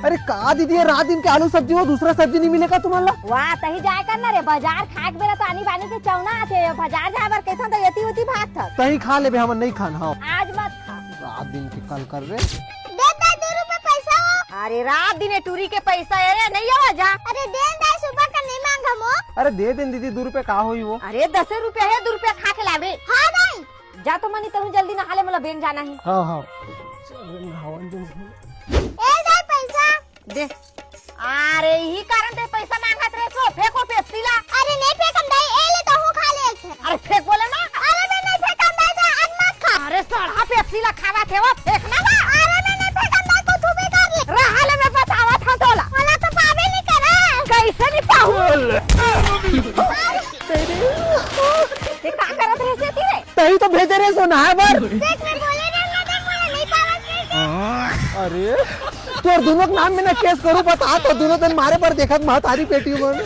अरे का दीदी ये रात दिन के आलू सब्जी हो, दूसरा सब्जी नहीं मिलेगा तुम्हाला? वाह तही जाए करना रे बाजार खाक बेरा तो आनी बानी के चौना आथे बाजार जाए बर कैसन तो यती होती भात था तही खा ले बे, हम नहीं खाना। हाँ आज मत खा। रात दिन के कल कर रे। दे दे 2 रुपए पैसा हो। अरे रात दिन टूरी के पैसा अरे नहीं हो जा। अरे दे दे सुबह का नहीं मांगा मो। अरे दे दे दीदी 2 रुपए का होई वो। अरे 10 रुपया है 2 रुपया खा के लाव रे। हाँ नहीं जा तो मनी तू जल्दी नहा ले मला बेन जाना है। हाँ हाँ ए दे पैसा दे। अरे यही कारण ते पैसा मांगत रे सो फेंको पेप्सी ला। अरे नहीं फेंकम दई ए ले तो हूं खा ले छे। अरे फेंक बोले ना। अरे मैं नहीं फेंकम दई दे आज मत खा। अरे सड़ा पेप्सी ला खावा थे वो फेंकना बा। अरे मैं नहीं फेंकम दई को तू भी कर ले। रहले में बतावा था तोला मला तो पावे नहीं करे। कैसे नहीं पाहू ते का करत रहे से रे। तही तो भेजे रे सोना है बर। देख मैं बोले रे ना मला नहीं पावत रे। अरे तोर दोनों के नाम में ना केस करूं बता तो दोनों दिन मारे पर देखत महतारी पेटी में